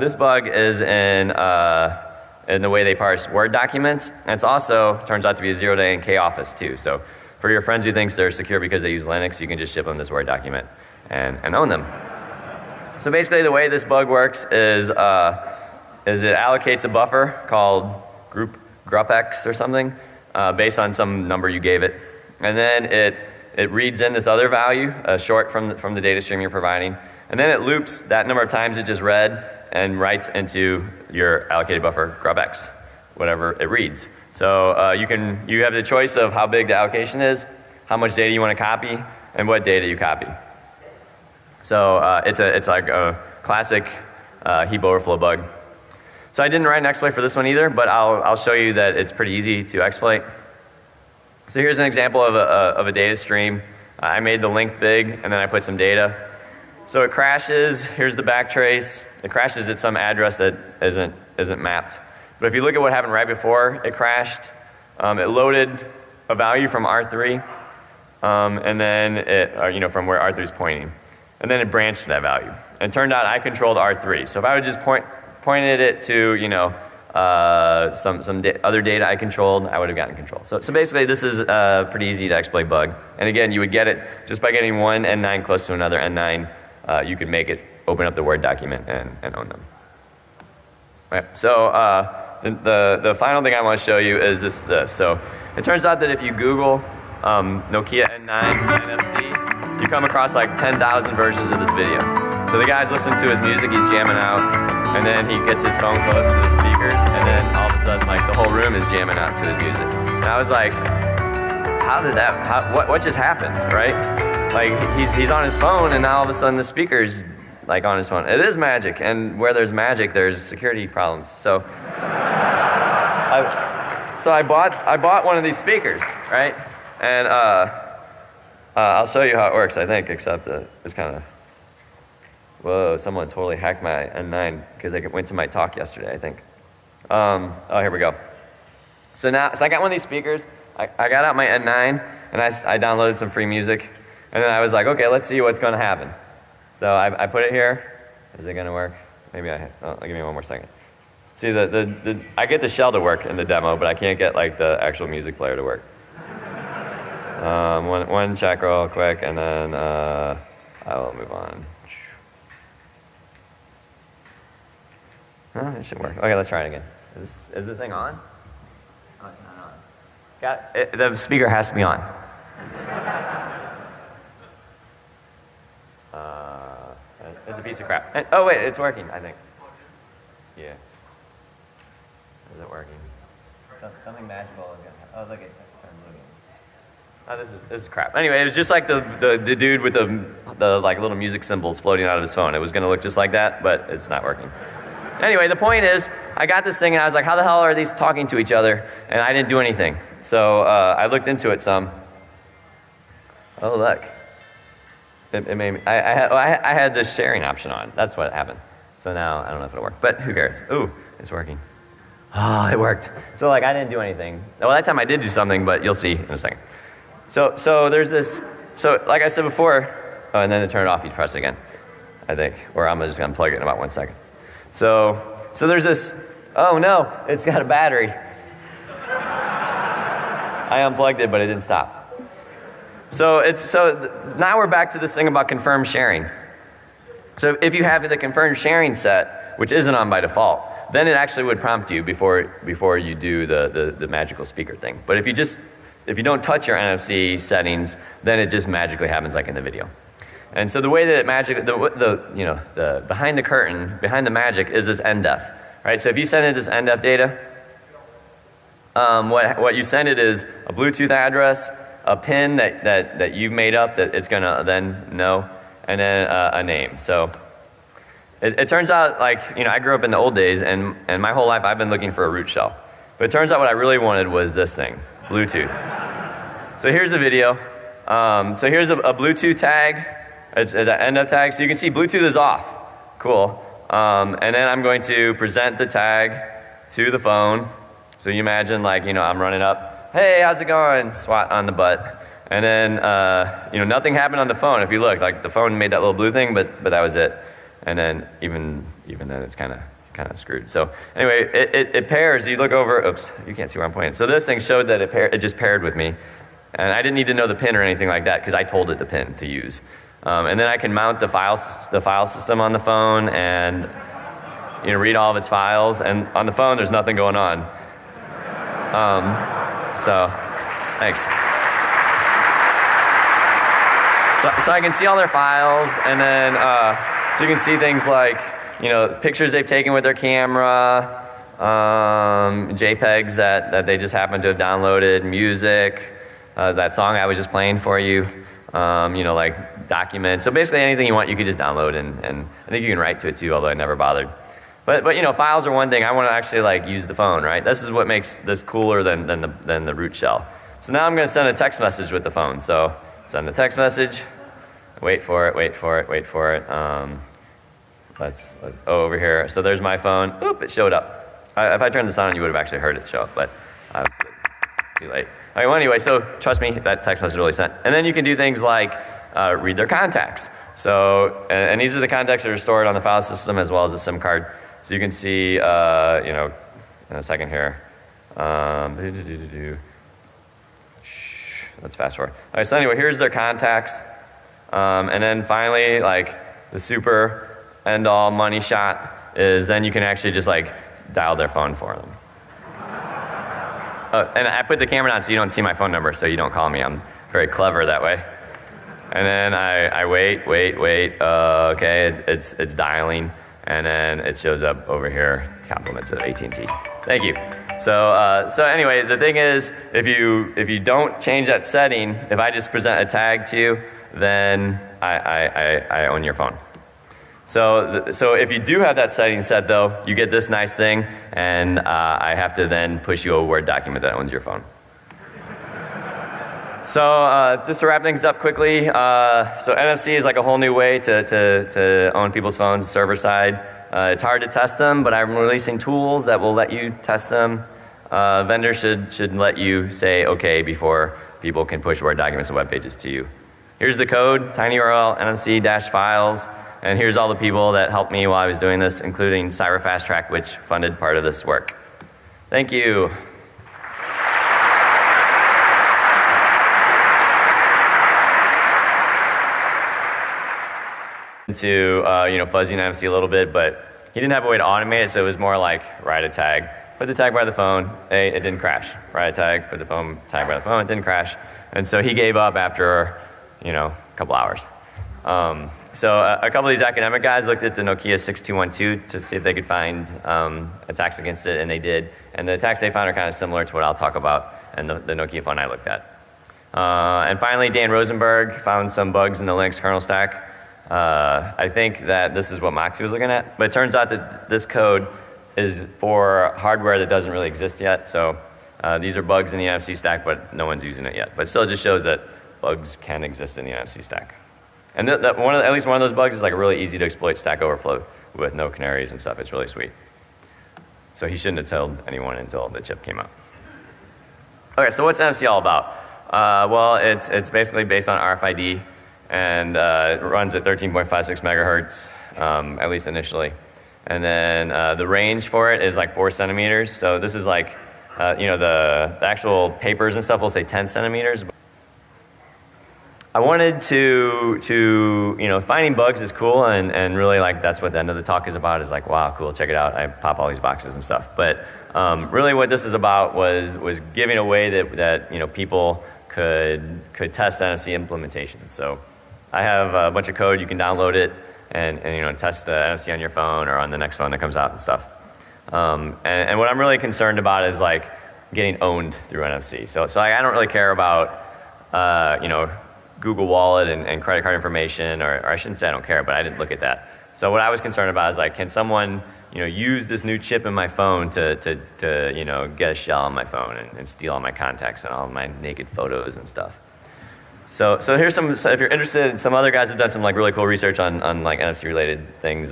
this bug is in the way they parse Word documents. And it's also, turns out to be a 0-day in K-Office too. So for your friends who thinks they're secure because they use Linux, you can just ship them this Word document and own them. So basically the way this bug works is it allocates a buffer called grupx or something based on some number you gave it. And then it reads in this other value, short from the data stream you're providing. And then it loops that number of times it just read and writes into your allocated buffer grupx, whatever it reads. So you have the choice of how big the allocation is, how much data you want to copy, and what data you copy. So it's like a classic heap overflow bug. So I didn't write an exploit for this one either, but I'll show you that it's pretty easy to exploit. So here's an example of a data stream. I made the length big, and then I put some data. So it crashes. Here's the backtrace. It crashes at some address that isn't mapped. But if you look at what happened right before it crashed, it loaded a value from R3, and then from where R3 is pointing, and then it branched that value. And it turned out I controlled R3. So if I would just pointed it to some other data I controlled, I would have gotten control. So basically this is a pretty easy to exploit bug. And again, you would get it just by getting one N9 close to another N9. You could make it open up the Word document and own them. Right. So the final thing I want to show you is this. So it turns out that if you Google Nokia N9 NFC, you come across like 10,000 versions of this video. So the guy's listening to his music, he's jamming out, and then he gets his phone close to the speakers, and then all of a sudden, like, the whole room is jamming out to his music. And I was like, what just happened, right? Like, he's on his phone, and now all of a sudden the speaker's, like, on his phone. It is magic, and where there's magic, there's security problems. So I bought one of these speakers, right? And I'll show you how it works, I think, except it's kind of, whoa, someone totally hacked my N9 because I went to my talk yesterday, I think. Oh, here we go. So I got one of these speakers. I got out my N9 and I downloaded some free music. And then I was like, okay, let's see what's going to happen. So I put it here. Is it going to work? Maybe give me one more second. See, I get the shell to work in the demo, but I can't get like the actual music player to work. One check real quick, and then I will move on. It should work. Okay, let's try it again. Is the thing on? Oh, it's not on. The speaker has to be on. It's a piece of crap. Oh wait, it's working, I think. Yeah. Is it working? Something magical is gonna happen. Oh look, it's turned blue again. Oh, this is crap. Anyway, it was just like the dude with the like little music symbols floating out of his phone. It was gonna look just like that, but it's not working. Anyway, the point is, I got this thing and I was like, how the hell are these talking to each other? And I didn't do anything. So I looked into it some. Oh look. It made me, I had this sharing option on. That's what happened. So now I don't know if it'll work, but who cares? Ooh, it's working. Oh, it worked. So like I didn't do anything. Well, that time I did do something, but you'll see in a second. So there's this, so like I said before, oh, and then to turn it off, you press it again, I think. Or I'm just gonna unplug it in about 1 second. So there's this, oh no, it's got a battery. I unplugged it, but it didn't stop. So now we're back to this thing about confirmed sharing. So if you have the confirmed sharing set, which isn't on by default, then it actually would prompt you before you do the magical speaker thing. But if you don't touch your NFC settings, then it just magically happens like in the video. And so the way that the behind the curtain, behind the magic is this NDEF, right? So if you send in this NDEF data, what you send it is a Bluetooth address, a PIN that you've made up that it's gonna then know, and then a name. So it turns out, like, I grew up in the old days, and my whole life I've been looking for a root shell. But it turns out what I really wanted was this thing, Bluetooth. So here's a video. So here's a Bluetooth tag. It's the NDEF tag. So you can see Bluetooth is off. Cool. And then I'm going to present the tag to the phone. So you imagine, like, I'm running up. Hey, how's it going? Swat on the butt. And then, nothing happened on the phone. If you look, like, the phone made that little blue thing, but that was it. And then even then, it's kind of screwed. So anyway, it pairs. You look over. Oops, you can't see where I'm pointing. So this thing showed that it just paired with me, and I didn't need to know the PIN or anything like that because I told it the PIN to use. And then I can mount the file system on the phone and read all of its files. And on the phone, there's nothing going on. So thanks. So I can see all their files, and then so you can see things like pictures they've taken with their camera, JPEGs that they just happen to have downloaded, music, that song I was just playing for you, like documents. So basically anything you want, you could just download, and I think you can write to it too, although I never bothered. But files are one thing. I want to actually like use the phone, right? This is what makes this cooler than the root shell. So now I'm going to send a text message with the phone. So send the text message. Wait for it. Let's over here. So there's my phone. Oop, it showed up. If I turned this on, you would have actually heard it show up, but obviously too late. All right, well, anyway, so trust me, that text message really sent. And then you can do things like read their contacts. So, and these are the contacts that are stored on the file system as well as the SIM card. So you can see, in a second here. Let's fast forward. All right, so anyway, here's their contacts. And then finally, like the super end all money shot is then you can actually just like dial their phone for them. And I put the camera on so you don't see my phone number, so you don't call me. I'm very clever that way. And then I wait. Okay, it's dialing, and then it shows up over here. Compliments of AT&T. Thank you. So anyway, the thing is, if you don't change that setting, if I just present a tag to you, then I own your phone. So if you do have that setting set though, you get this nice thing, and I have to then push you a Word document that owns your phone. So just to wrap things up quickly, so NFC is like a whole new way to own people's phones server side. It's hard to test them, but I'm releasing tools that will let you test them. Vendors should let you say okay before people can push Word documents and web pages to you. Here's the code, tinyurl, NFC-files, and here's all the people that helped me while I was doing this, including Cyber Fast Track, which funded part of this work. Thank you. To fuzzing NFC a little bit, but he didn't have a way to automate it, so it was more like write a tag, put the tag by the phone, it didn't crash. Write a tag, put the tag by the phone, it didn't crash. And so he gave up after a couple hours. So a couple of these academic guys looked at the Nokia 6212 to see if they could find attacks against it, and they did. And the attacks they found are kind of similar to what I'll talk about and the Nokia phone I looked at. And finally, Dan Rosenberg found some bugs in the Linux kernel stack. I think that this is what Moxie was looking at, but it turns out that this code is for hardware that doesn't really exist yet. So these are bugs in the NFC stack, but no one's using it yet. But it still just shows that bugs can exist in the NFC stack. And at least one of those bugs is like a really easy to exploit Stack Overflow with no canaries and stuff. It's really sweet. So he shouldn't have told anyone until the chip came out. Okay, so what's NFC all about? Well, it's basically based on RFID, and it runs at 13.56 megahertz, at least initially. And then the range for it is like 4 centimeters. So this is like, the actual papers and stuff will say 10 centimeters. I wanted to finding bugs is cool, and really like that's what the end of the talk is about, is like, wow, cool, check it out, I pop all these boxes and stuff. But really what this is about was giving a way that people could test NFC implementations. So I have a bunch of code, you can download it and test the NFC on your phone or on the next phone that comes out and stuff. And what I'm really concerned about is like getting owned through NFC. So I don't really care about Google Wallet and credit card information, or I shouldn't say I don't care, but I didn't look at that. So what I was concerned about is like, can someone use this new chip in my phone to get a shell on my phone and steal all my contacts and all my naked photos and stuff. So here's some, so if you're interested, some other guys have done some like really cool research on like NFC related things,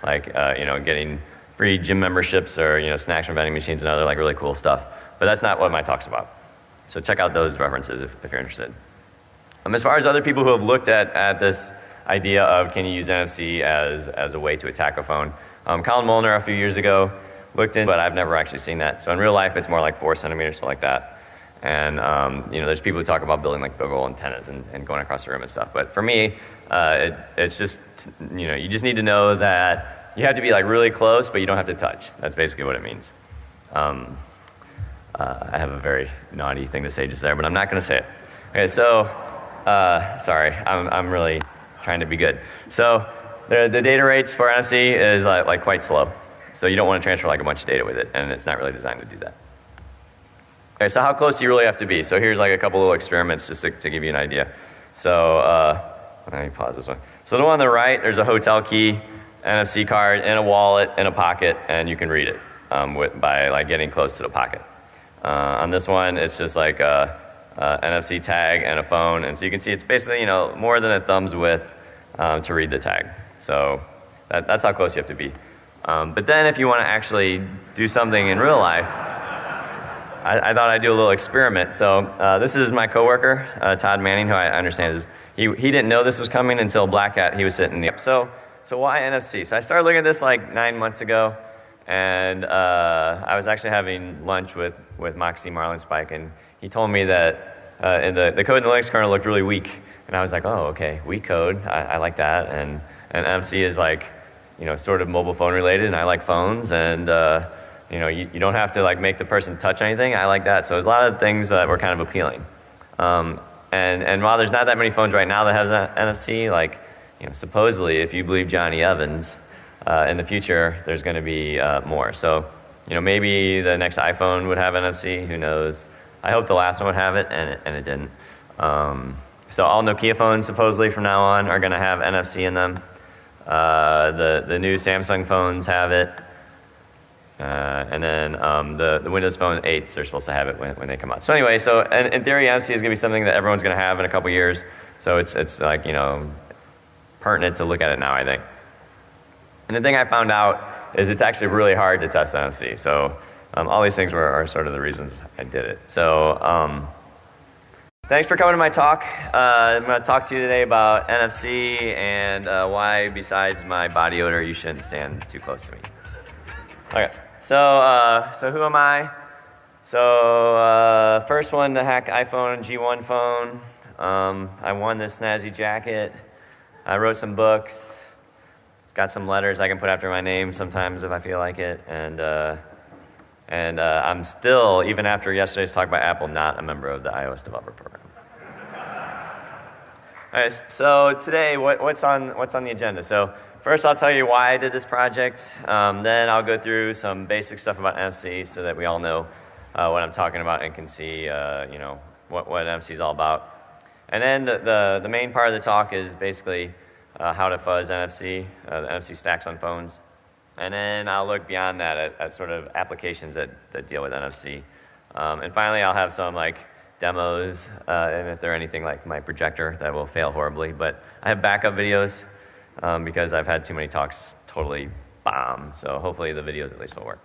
getting free gym memberships or snacks from vending machines and other like really cool stuff. But that's not what my talk's about. So check out those references if you're interested. As far as other people who have looked at this idea of can you use NFC as a way to attack a phone, Colin Molnar a few years ago looked in, but I've never actually seen that. So in real life, it's more like 4 centimeters, so like that. And there's people who talk about building like big old antennas and going across the room and stuff. But for me, it's just you just need to know that you have to be like really close, but you don't have to touch. That's basically what it means. I have a very naughty thing to say just there, but I'm not going to say it. Okay, so sorry, I'm really trying to be good. So the data rates for NFC is like quite slow. So you don't want to transfer like a bunch of data with it, and it's not really designed to do that. Okay, so how close do you really have to be? So here's like a couple little experiments just to give you an idea. So let me pause this one. So the one on the right, there's a hotel key, NFC card, in a wallet, in a pocket, and you can read it by like getting close to the pocket. On this one, it's just like a NFC tag and a phone, and so you can see it's basically more than a thumb's width to read the tag. So that's how close you have to be. But then if you want to actually do something in real life, I thought I'd do a little experiment. So this is my coworker, Todd Manning, who I understand is he didn't know this was coming until Black Hat. He was sitting in the so why NFC? So I started looking at this like 9 months ago, and I was actually having lunch with Moxie Marlinspike, and he told me that the code in the Linux kernel looked really weak, and I was like, oh, okay, weak code, I like that, and NFC is like sort of mobile phone related, and I like phones, and you don't have to like make the person touch anything. I like that. So there's a lot of things that were kind of appealing. And while there's not that many phones right now that has NFC, like supposedly if you believe Johnny Evans, in the future there's going to be more. So maybe the next iPhone would have NFC. Who knows? I hope the last one would have it, and it didn't. So all Nokia phones supposedly from now on are going to have NFC in them. The new Samsung phones have it. And then the Windows Phone 8s are supposed to have it when they come out. So anyway, so in theory, NFC is going to be something that everyone's going to have in a couple years. So it's like pertinent to look at it now, I think. And the thing I found out is it's actually really hard to test NFC. So all these things are sort of the reasons I did it. So thanks for coming to my talk. I'm going to talk to you today about NFC and why, besides my body odor, you shouldn't stand too close to me. Okay. So who am I? So first one to hack iPhone G1 phone. I won this snazzy jacket. I wrote some books. Got some letters I can put after my name sometimes if I feel like it. And I'm still, even after yesterday's talk by Apple, not a member of the iOS Developer Program. All right. So today, what's on the agenda? So first, I'll tell you why I did this project. Then I'll go through some basic stuff about NFC so that we all know what I'm talking about and can see, what NFC is all about. And then the main part of the talk is basically how to fuzz NFC, the NFC stacks on phones. And then I'll look beyond that at sort of applications that deal with NFC. And finally, I'll have some like demos, and if they're anything like my projector, that will fail horribly. But I have backup videos. Because I've had too many talks totally bomb, so hopefully the videos at least will work.